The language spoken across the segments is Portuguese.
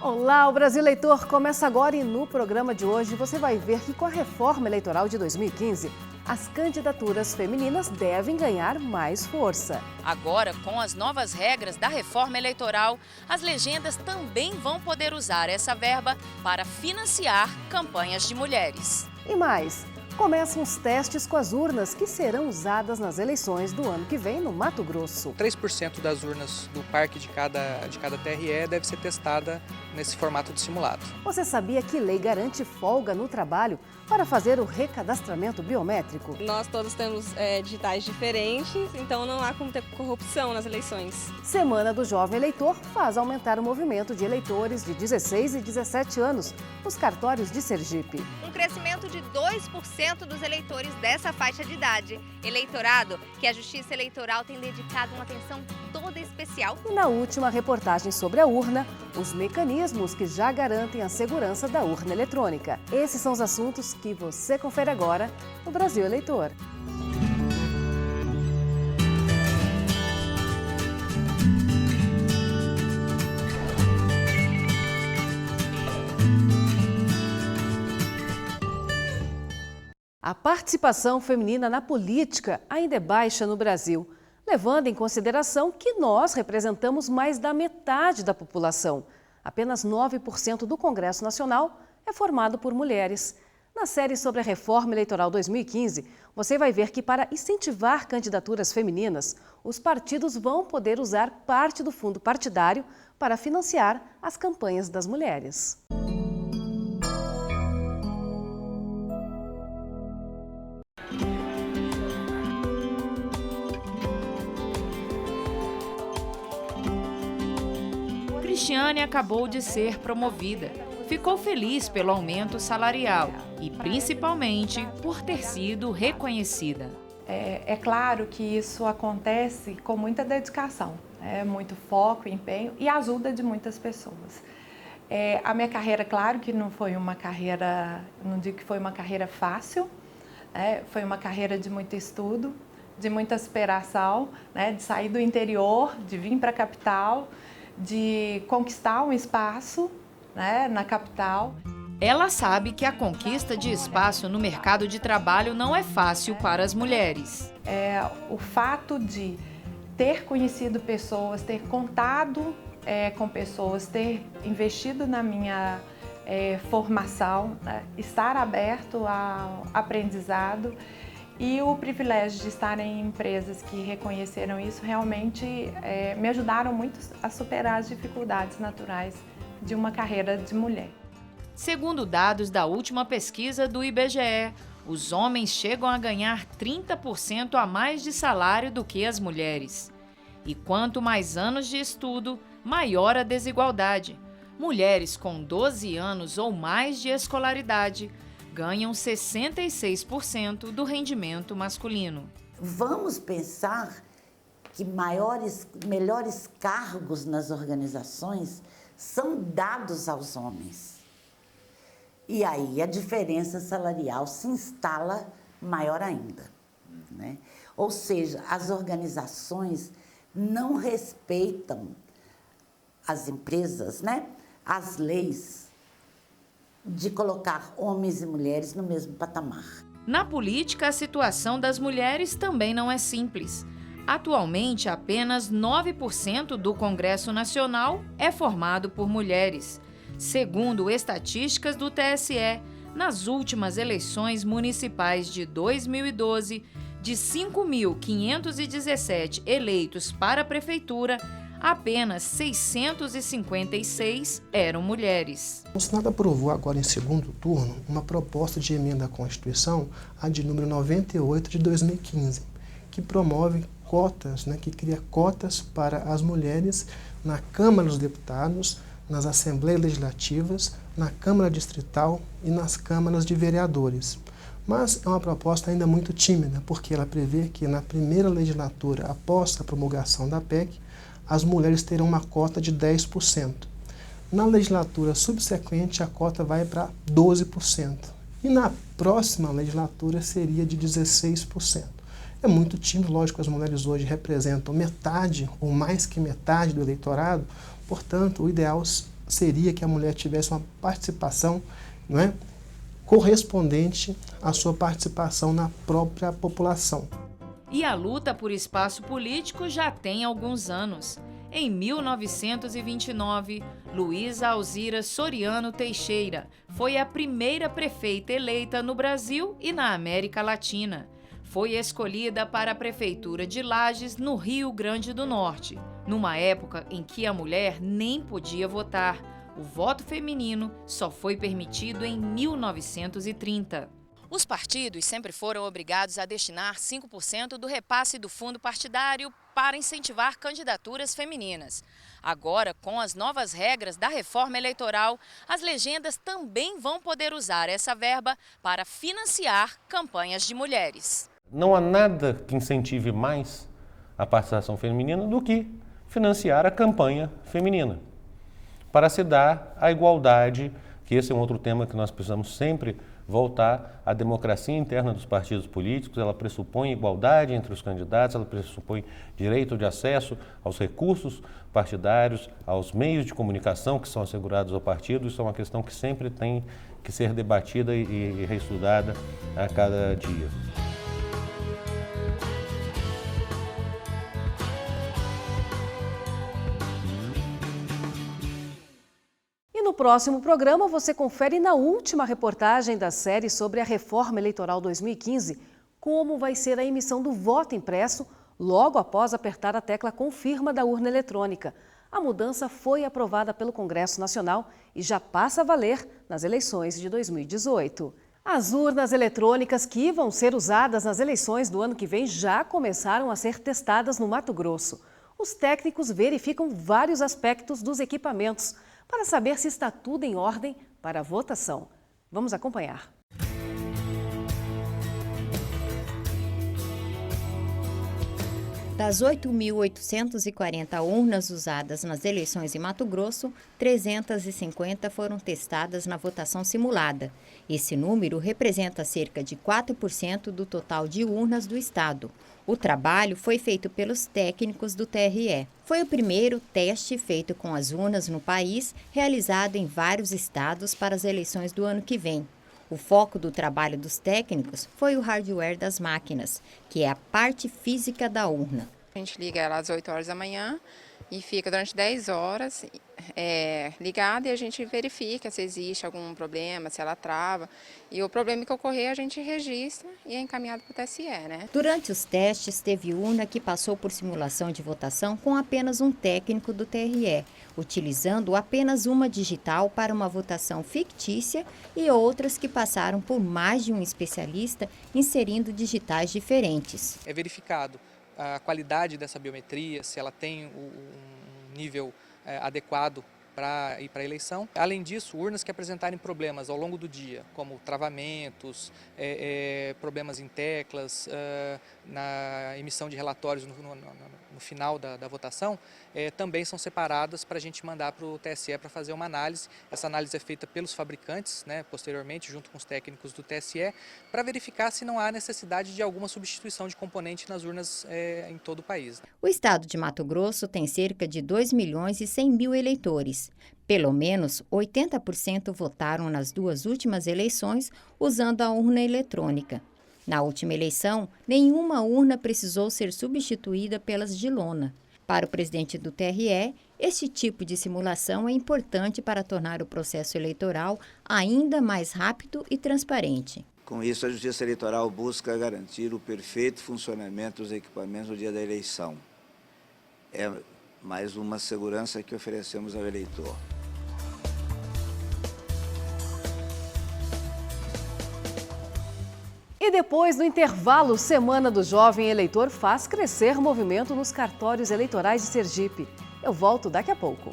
Olá, o Brasil Eleitor começa agora e no programa de hoje você vai ver que com a reforma eleitoral de 2015, as candidaturas femininas devem ganhar mais força. Agora, com as novas regras da reforma eleitoral, as legendas também vão poder usar essa verba para financiar campanhas de mulheres. E mais, começam os testes com as urnas que serão usadas nas eleições do ano que vem no Mato Grosso. 3% das urnas do parque de cada TRE deve ser testada nesse formato de simulado. Você sabia que lei garante folga no trabalho para fazer o recadastramento biométrico? Nós todos temos digitais diferentes, então não há como ter corrupção nas eleições. Semana do Jovem Eleitor faz aumentar o movimento de eleitores de 16 e 17 anos nos cartórios de Sergipe. Um crescimento de 2% dos eleitores dessa faixa de idade. Eleitorado que a Justiça Eleitoral tem dedicado uma atenção toda especial. E na última reportagem sobre a urna, os mecanismos que já garantem a segurança da urna eletrônica. Esses são os assuntos que você confere agora no Brasil Eleitor. A participação feminina na política ainda é baixa no Brasil, levando em consideração que nós representamos mais da metade da população. Apenas 9% do Congresso Nacional é formado por mulheres. Na série sobre a Reforma Eleitoral 2015, você vai ver que para incentivar candidaturas femininas, os partidos vão poder usar parte do fundo partidário para financiar as campanhas das mulheres. Cristiane acabou de ser promovida. Ficou feliz pelo aumento salarial e, principalmente, por ter sido reconhecida. É claro que isso acontece com muita dedicação, muito foco, empenho e ajuda de muitas pessoas. A minha carreira, claro que não foi uma carreira, não digo que foi uma carreira fácil, foi uma carreira de muito estudo, de muita superação, de sair do interior, de vir para a capital, de conquistar um espaço na capital. Ela sabe que a conquista de espaço no mercado de trabalho não é fácil para as mulheres. O fato de ter conhecido pessoas, ter contado com pessoas, ter investido na minha formação, estar aberto ao aprendizado e o privilégio de estar em empresas que reconheceram isso realmente me ajudaram muito a superar as dificuldades naturais de uma carreira de mulher. Segundo dados da última pesquisa do IBGE, os homens chegam a ganhar 30% a mais de salário do que as mulheres. E quanto mais anos de estudo, maior a desigualdade. Mulheres com 12 anos ou mais de escolaridade ganham 66% do rendimento masculino. Vamos pensar que melhores cargos nas organizações são dados aos homens. E aí a diferença salarial se instala maior ainda, Ou seja, as organizações não respeitam as empresas, as leis de colocar homens e mulheres no mesmo patamar. Na política, a situação das mulheres também não é simples. Atualmente, apenas 9% do Congresso Nacional é formado por mulheres. Segundo estatísticas do TSE, nas últimas eleições municipais de 2012, de 5.517 eleitos para a prefeitura, apenas 656 eram mulheres. O Senado aprovou agora em segundo turno uma proposta de emenda à Constituição, a de número 98 de 2015, que promove cotas, que cria cotas para as mulheres na Câmara dos Deputados, nas Assembleias Legislativas, na Câmara Distrital e nas câmaras de vereadores. Mas é uma proposta ainda muito tímida, porque ela prevê que na primeira legislatura, após a promulgação da PEC, as mulheres terão uma cota de 10%. Na legislatura subsequente, a cota vai para 12%. E na próxima legislatura seria de 16%. É muito tímido, lógico, as mulheres hoje representam metade ou mais que metade do eleitorado, portanto, o ideal seria que a mulher tivesse uma participação, não é, correspondente à sua participação na própria população. E a luta por espaço político já tem alguns anos. Em 1929, Luísa Alzira Soriano Teixeira foi a primeira prefeita eleita no Brasil e na América Latina. Foi escolhida para a Prefeitura de Lages, no Rio Grande do Norte, numa época em que a mulher nem podia votar. O voto feminino só foi permitido em 1930. Os partidos sempre foram obrigados a destinar 5% do repasse do fundo partidário para incentivar candidaturas femininas. Agora, com as novas regras da reforma eleitoral, as legendas também vão poder usar essa verba para financiar campanhas de mulheres. Não há nada que incentive mais a participação feminina do que financiar a campanha feminina, para se dar a igualdade, que esse é um outro tema que nós precisamos sempre voltar. A democracia interna dos partidos políticos, ela pressupõe igualdade entre os candidatos, ela pressupõe direito de acesso aos recursos partidários, aos meios de comunicação que são assegurados ao partido. Isso é uma questão que sempre tem que ser debatida e reestudada a cada dia. No próximo programa, você confere na última reportagem da série sobre a Reforma Eleitoral 2015 como vai ser a emissão do voto impresso logo após apertar a tecla confirma da urna eletrônica. A mudança foi aprovada pelo Congresso Nacional e já passa a valer nas eleições de 2018. As urnas eletrônicas que vão ser usadas nas eleições do ano que vem já começaram a ser testadas no Mato Grosso. Os técnicos verificam vários aspectos dos equipamentos para saber se está tudo em ordem para a votação. Vamos acompanhar. Das 8.840 urnas usadas nas eleições em Mato Grosso, 350 foram testadas na votação simulada. Esse número representa cerca de 4% do total de urnas do estado. O trabalho foi feito pelos técnicos do TRE. Foi o primeiro teste feito com as urnas no país, realizado em vários estados para as eleições do ano que vem. O foco do trabalho dos técnicos foi o hardware das máquinas, que é a parte física da urna. A gente liga ela às 8 horas da manhã e fica durante 10 horas ligada e a gente verifica se existe algum problema, se ela trava. E o problema que ocorrer a gente registra e é encaminhado para o TSE, né? Durante os testes, teve urna que passou por simulação de votação com apenas um técnico do TRE, utilizando apenas uma digital para uma votação fictícia e outras que passaram por mais de um especialista inserindo digitais diferentes. É verificado a qualidade dessa biometria, se ela tem um nível adequado para ir para a eleição. Além disso, urnas que apresentarem problemas ao longo do dia, como travamentos, problemas em teclas, na emissão de relatórios no final da votação, também são separadas para a gente mandar para o TSE para fazer uma análise. Essa análise é feita pelos fabricantes, né, posteriormente, junto com os técnicos do TSE, para verificar se não há necessidade de alguma substituição de componente nas urnas em todo o país. O estado de Mato Grosso tem cerca de 2.100.000 eleitores. Pelo menos 80% votaram nas duas últimas eleições usando a urna eletrônica. Na última eleição, nenhuma urna precisou ser substituída pelas de lona. Para o presidente do TRE, este tipo de simulação é importante para tornar o processo eleitoral ainda mais rápido e transparente. Com isso, a Justiça Eleitoral busca garantir o perfeito funcionamento dos equipamentos no dia da eleição. É mais uma segurança que oferecemos ao eleitor. E depois do intervalo, Semana do Jovem Eleitor faz crescer movimento nos cartórios eleitorais de Sergipe. Eu volto daqui a pouco.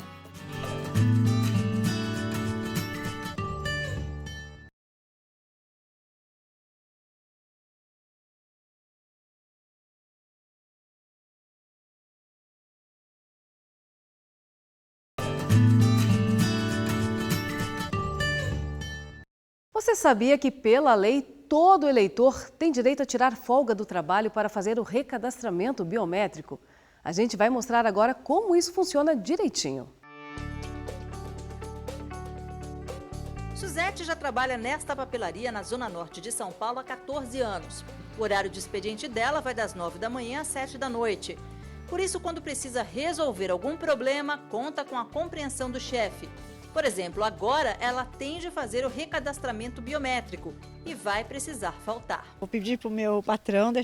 Você sabia que, pela lei, todo eleitor tem direito a tirar folga do trabalho para fazer o recadastramento biométrico? A gente vai mostrar agora como isso funciona direitinho. Suzete já trabalha nesta papelaria na Zona Norte de São Paulo há 14 anos. O horário de expediente dela vai das 9 da manhã às 7 da noite. Por isso, quando precisa resolver algum problema, conta com a compreensão do chefe. Por exemplo, agora ela tem de fazer o recadastramento biométrico e vai precisar faltar. Vou pedir para o meu patrão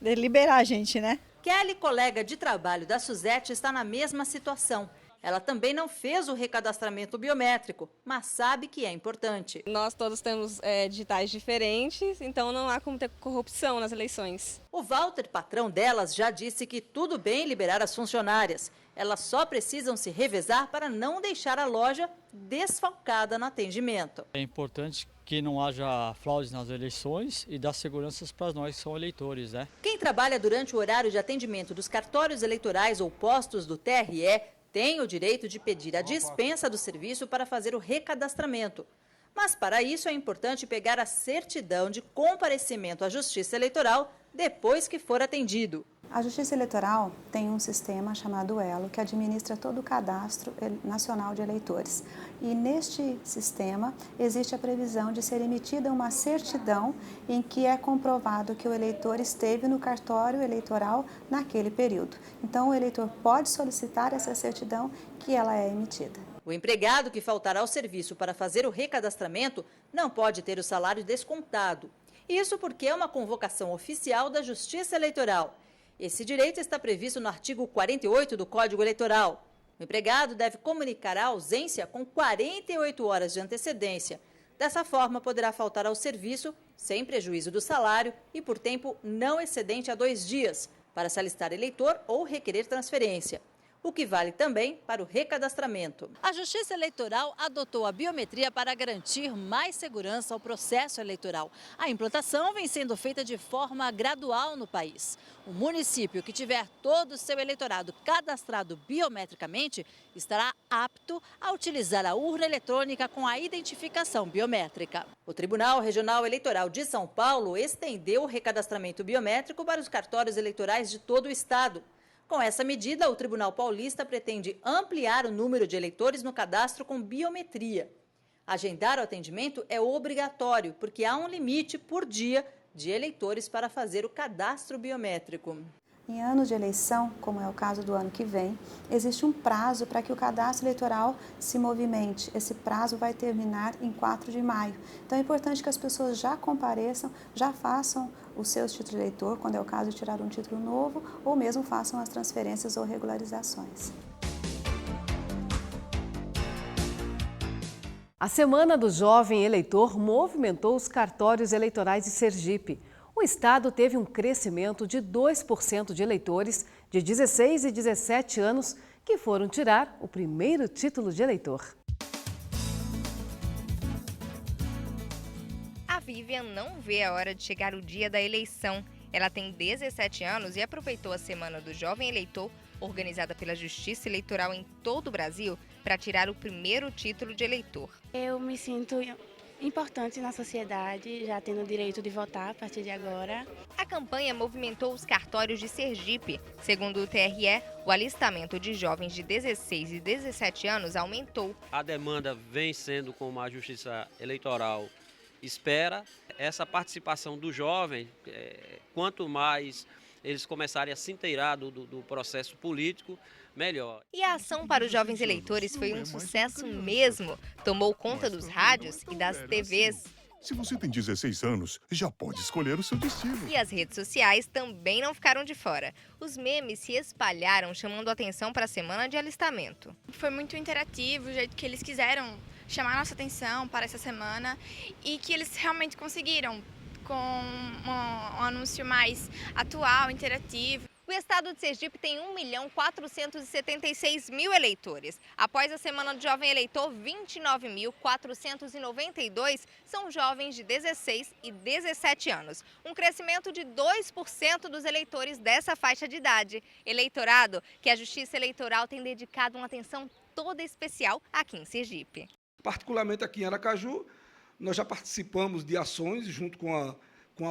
ele liberar a gente, né? Kelly, colega de trabalho da Suzete, está na mesma situação. Ela também não fez o recadastramento biométrico, mas sabe que é importante. Nós todos temos digitais diferentes, então não há como ter corrupção nas eleições. O Walter, patrão delas, já disse que tudo bem liberar as funcionárias. Elas só precisam se revezar para não deixar a loja desfalcada no atendimento. É importante que não haja fraudes nas eleições e dar seguranças para nós que são eleitores, né? Quem trabalha durante o horário de atendimento dos cartórios eleitorais ou postos do TRE tem o direito de pedir a dispensa do serviço para fazer o recadastramento. Mas para isso é importante pegar a certidão de comparecimento à Justiça Eleitoral depois que for atendido. A Justiça Eleitoral tem um sistema chamado Elo, que administra todo o cadastro nacional de eleitores. E neste sistema existe a previsão de ser emitida uma certidão em que é comprovado que o eleitor esteve no cartório eleitoral naquele período. Então o eleitor pode solicitar essa certidão que ela é emitida. O empregado que faltar ao serviço para fazer o recadastramento não pode ter o salário descontado. Isso porque é uma convocação oficial da Justiça Eleitoral. Esse direito está previsto no artigo 48 do Código Eleitoral. O empregado deve comunicar a ausência com 48 horas de antecedência. Dessa forma, poderá faltar ao serviço sem prejuízo do salário e por tempo não excedente a 2 dias, para se alistar eleitor ou requerer transferência. O que vale também para o recadastramento. A Justiça Eleitoral adotou a biometria para garantir mais segurança ao processo eleitoral. A implantação vem sendo feita de forma gradual no país. O município que tiver todo o seu eleitorado cadastrado biometricamente estará apto a utilizar a urna eletrônica com a identificação biométrica. O Tribunal Regional Eleitoral de São Paulo estendeu o recadastramento biométrico para os cartórios eleitorais de todo o estado. Com essa medida, o Tribunal Paulista pretende ampliar o número de eleitores no cadastro com biometria. Agendar o atendimento é obrigatório, porque há um limite por dia de eleitores para fazer o cadastro biométrico. Em anos de eleição, como é o caso do ano que vem, existe um prazo para que o cadastro eleitoral se movimente. Esse prazo vai terminar em 4 de maio. Então é importante que as pessoas já compareçam, já façam os seus títulos de eleitor, quando é o caso de tirar um título novo, ou mesmo façam as transferências ou regularizações. A Semana do Jovem Eleitor movimentou os cartórios eleitorais de Sergipe. O estado teve um crescimento de 2% de eleitores de 16 e 17 anos que foram tirar o primeiro título de eleitor. A Vivian não vê a hora de chegar o dia da eleição. Ela tem 17 anos e aproveitou a Semana do Jovem Eleitor, organizada pela Justiça Eleitoral em todo o Brasil, para tirar o primeiro título de eleitor. Eu me sinto importante na sociedade, já tendo o direito de votar a partir de agora. A campanha movimentou os cartórios de Sergipe. Segundo o TRE, o alistamento de jovens de 16 e 17 anos aumentou. A demanda vem sendo como a Justiça Eleitoral espera. Essa participação do jovem, quanto mais eles começarem a se inteirar do processo político, melhor. E a ação para os jovens eleitores foi um sucesso mesmo. Tomou conta dos rádios e das TVs. Se você tem 16 anos, já pode escolher o seu destino. E as redes sociais também não ficaram de fora. Os memes se espalharam, chamando a atenção para a semana de alistamento. Foi muito interativo, o jeito que eles quiseram chamar nossa atenção para essa semana e que eles realmente conseguiram, com um anúncio mais atual, interativo. O estado de Sergipe tem 1.476.000 eleitores. Após a Semana do Jovem Eleitor, 29.492 são jovens de 16 e 17 anos. Um crescimento de 2% dos eleitores dessa faixa de idade. Eleitorado que a Justiça Eleitoral tem dedicado uma atenção toda especial aqui em Sergipe. Particularmente aqui em Aracaju, nós já participamos de ações junto com a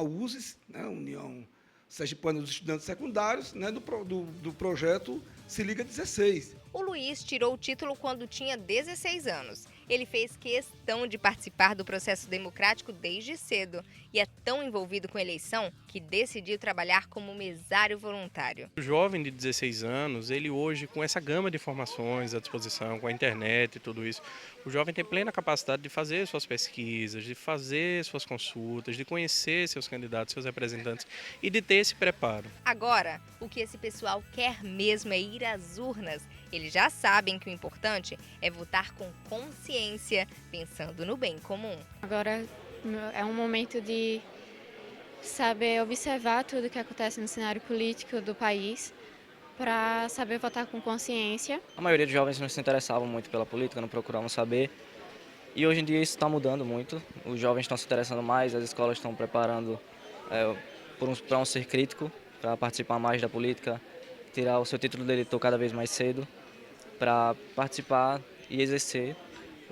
USES, né, União Sergipana dos Estudantes Secundários, né, do projeto Se Liga 16. O Luiz tirou o título quando tinha 16 anos. Ele fez questão de participar do processo democrático desde cedo e é tão envolvido com a eleição que decidiu trabalhar como mesário voluntário. O jovem de 16 anos, ele hoje, com essa gama de informações à disposição, com a internet e tudo isso, o jovem tem plena capacidade de fazer suas pesquisas, de fazer suas consultas, de conhecer seus candidatos, seus representantes e de ter esse preparo. Agora, o que esse pessoal quer mesmo é ir às urnas. Eles já sabem que o importante é votar com consciência, pensando no bem comum. Agora é um momento de saber observar tudo o que acontece no cenário político do país, para saber votar com consciência. A maioria dos jovens não se interessavam muito pela política, não procuravam saber. E hoje em dia isso está mudando muito. Os jovens estão se interessando mais, as escolas estão preparando para um ser crítico, para participar mais da política, tirar o seu título de eleitor cada vez mais cedo, para participar e exercer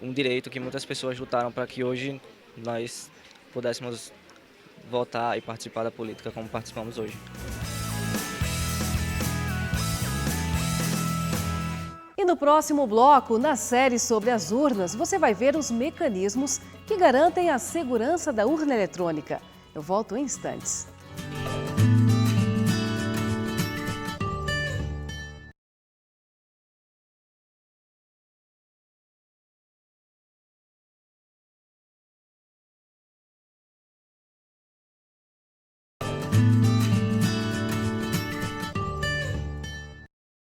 um direito que muitas pessoas lutaram para que hoje nós pudéssemos votar e participar da política como participamos hoje. E no próximo bloco, na série sobre as urnas, você vai ver os mecanismos que garantem a segurança da urna eletrônica. Eu volto em instantes.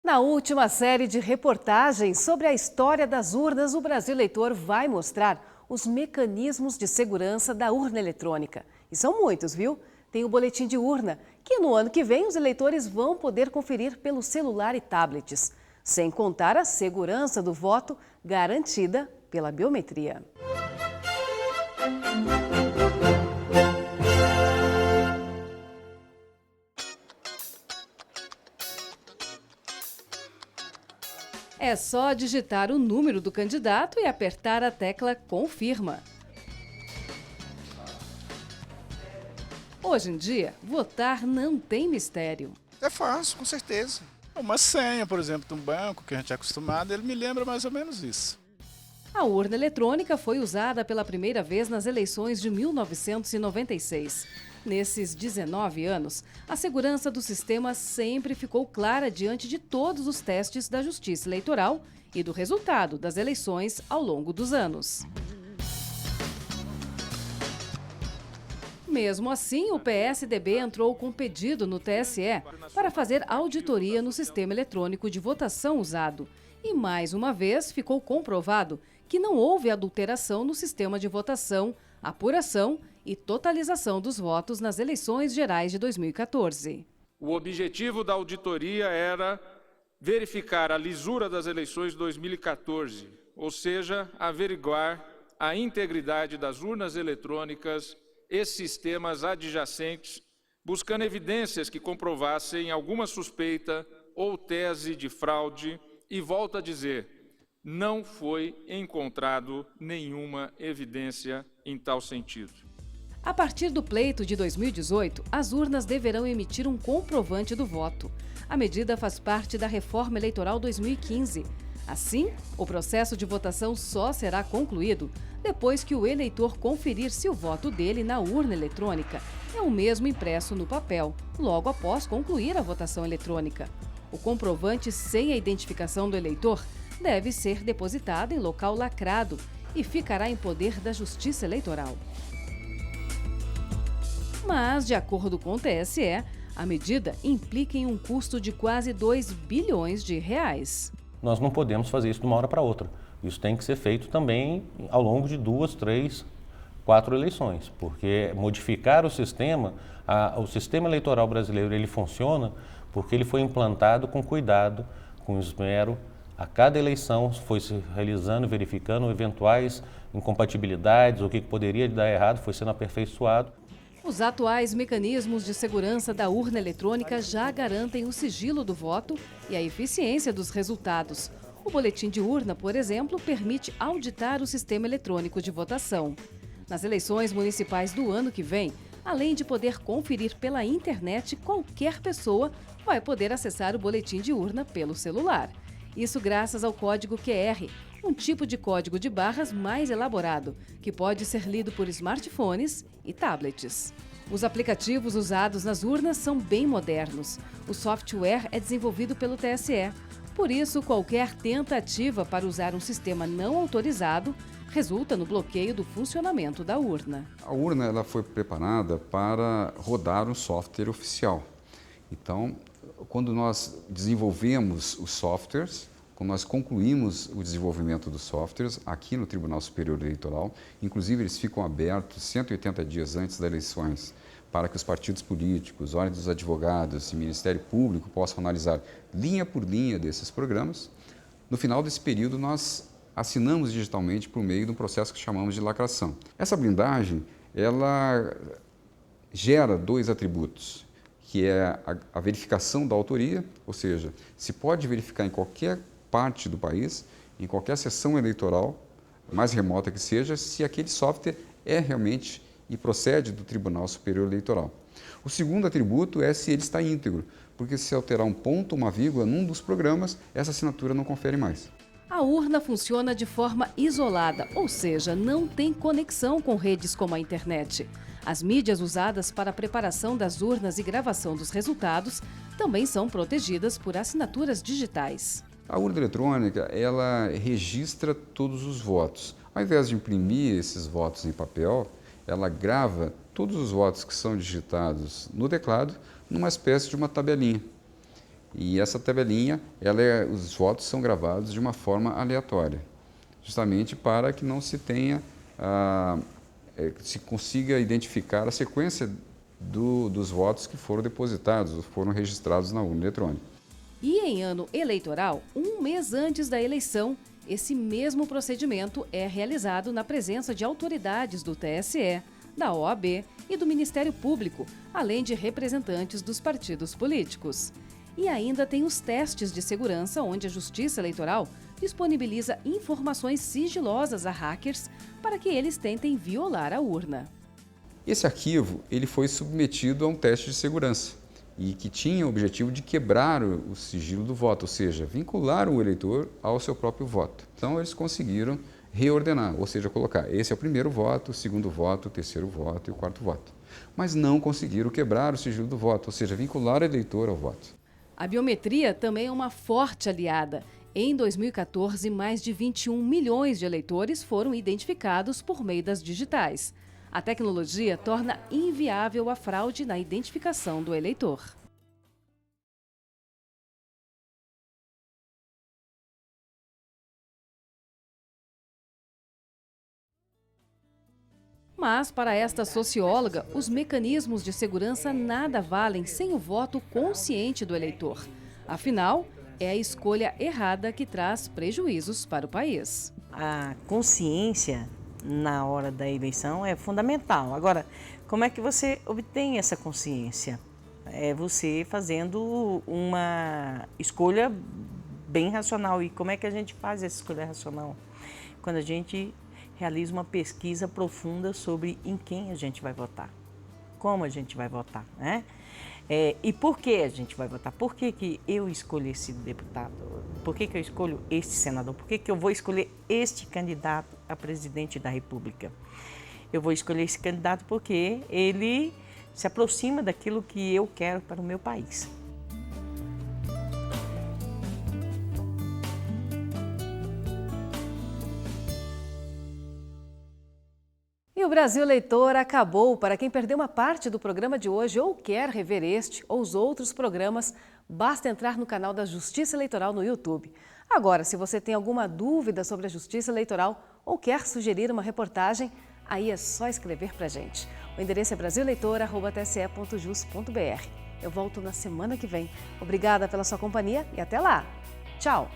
Na última série de reportagens sobre a história das urnas, o Brasil Eleitor vai mostrar os mecanismos de segurança da urna eletrônica. E são muitos, viu? Tem o boletim de urna, que no ano que vem os eleitores vão poder conferir pelo celular e tablets, sem contar a segurança do voto garantida pela biometria. É só digitar o número do candidato e apertar a tecla Confirma. Hoje em dia, votar não tem mistério. É fácil, com certeza. Uma senha, por exemplo, de um banco que a gente é acostumado, ele me lembra mais ou menos isso. A urna eletrônica foi usada pela primeira vez nas eleições de 1996. Nesses 19 anos, a segurança do sistema sempre ficou clara diante de todos os testes da Justiça Eleitoral e do resultado das eleições ao longo dos anos. Mesmo assim, o PSDB entrou com pedido no TSE para fazer auditoria no sistema eletrônico de votação usado. E, mais uma vez, ficou comprovado que não houve adulteração no sistema de votação, apuração e totalização dos votos nas eleições gerais de 2014. O objetivo da auditoria era verificar a lisura das eleições de 2014, ou seja, averiguar a integridade das urnas eletrônicas e sistemas adjacentes, buscando evidências que comprovassem alguma suspeita ou tese de fraude e, volto a dizer, não foi encontrado nenhuma evidência em tal sentido. A partir do pleito de 2018, as urnas deverão emitir um comprovante do voto. A medida faz parte da Reforma Eleitoral 2015. Assim, o processo de votação só será concluído depois que o eleitor conferir se o voto dele na urna eletrônica é o mesmo impresso no papel, logo após concluir a votação eletrônica. O comprovante sem a identificação do eleitor deve ser depositado em local lacrado e ficará em poder da Justiça Eleitoral. Mas, de acordo com o TSE, a medida implica em um custo de quase 2 bilhões de reais. Nós não podemos fazer isso de uma hora para outra. Isso tem que ser feito também ao longo de 2, 3, 4 eleições, porque modificar o sistema eleitoral brasileiro, ele funciona porque ele foi implantado com cuidado, com esmero. A cada eleição foi se realizando, verificando eventuais incompatibilidades, o que poderia dar errado, foi sendo aperfeiçoado. Os atuais mecanismos de segurança da urna eletrônica já garantem o sigilo do voto e a eficiência dos resultados. O boletim de urna, por exemplo, permite auditar o sistema eletrônico de votação. Nas eleições municipais do ano que vem, além de poder conferir pela internet, qualquer pessoa vai poder acessar o boletim de urna pelo celular. Isso graças ao código QR, um tipo de código de barras mais elaborado, que pode ser lido por smartphones e tablets. Os aplicativos usados nas urnas são bem modernos. O software é desenvolvido pelo TSE. Por isso, qualquer tentativa para usar um sistema não autorizado resulta no bloqueio do funcionamento da urna. A urna ela foi preparada para rodar um software oficial. Então, quando nós desenvolvemos os softwares, quando nós concluímos o desenvolvimento dos softwares aqui no Tribunal Superior Eleitoral, inclusive eles ficam abertos 180 dias antes das eleições, para que os partidos políticos, ordens dos advogados e Ministério Público possam analisar linha por linha desses programas. No final desse período, nós assinamos digitalmente por meio de um processo que chamamos de lacração. Essa blindagem, ela gera dois atributos, que é a verificação da autoria, ou seja, se pode verificar em qualquer parte do país, em qualquer sessão eleitoral, mais remota que seja, se aquele software é realmente e procede do Tribunal Superior Eleitoral. O segundo atributo é se ele está íntegro, porque se alterar um ponto ou uma vírgula num dos programas, essa assinatura não confere mais. A urna funciona de forma isolada, ou seja, não tem conexão com redes como a internet. As mídias usadas para a preparação das urnas e gravação dos resultados também são protegidas por assinaturas digitais. A urna eletrônica, ela registra todos os votos. Ao invés de imprimir esses votos em papel, ela grava todos os votos que são digitados no teclado numa espécie de uma tabelinha. E essa tabelinha, os votos são gravados de uma forma aleatória, justamente para que não se tenha, se consiga identificar a sequência dos votos que foram depositados, foram registrados na urna eletrônica. E em ano eleitoral, um mês antes da eleição, esse mesmo procedimento é realizado na presença de autoridades do TSE, da OAB e do Ministério Público, além de representantes dos partidos políticos. E ainda tem os testes de segurança, onde a Justiça Eleitoral disponibiliza informações sigilosas a hackers para que eles tentem violar a urna. Esse arquivo ele foi submetido a um teste de segurança e que tinha o objetivo de quebrar o sigilo do voto, ou seja, vincular o eleitor ao seu próprio voto. Então eles conseguiram reordenar, ou seja, colocar esse é o primeiro voto, o segundo voto, o terceiro voto e o quarto voto. Mas não conseguiram quebrar o sigilo do voto, ou seja, vincular o eleitor ao voto. A biometria também é uma forte aliada. Em 2014, mais de 21 milhões de eleitores foram identificados por meio das digitais. A tecnologia torna inviável a fraude na identificação do eleitor. Mas, para esta socióloga, os mecanismos de segurança nada valem sem o voto consciente do eleitor. Afinal, é a escolha errada que traz prejuízos para o país. A consciência na hora da eleição é fundamental. Agora, como é que você obtém essa consciência? É você fazendo uma escolha bem racional. E como é que a gente faz essa escolha racional? Quando a gente realiza uma pesquisa profunda sobre em quem a gente vai votar, como a gente vai votar, né? E por que a gente vai votar? Por que eu escolhi esse deputado? Por que eu escolho este senador? Por que eu vou escolher este candidato a presidente da República? Eu vou escolher esse candidato porque ele se aproxima daquilo que eu quero para o meu país. E o Brasil Eleitor acabou. Para quem perdeu uma parte do programa de hoje ou quer rever este ou os outros programas, basta entrar no canal da Justiça Eleitoral no YouTube. Agora, se você tem alguma dúvida sobre a Justiça Eleitoral ou quer sugerir uma reportagem, aí é só escrever pra gente. O endereço é brasileitor@tse.jus.br. Eu volto na semana que vem. Obrigada pela sua companhia e até lá. Tchau!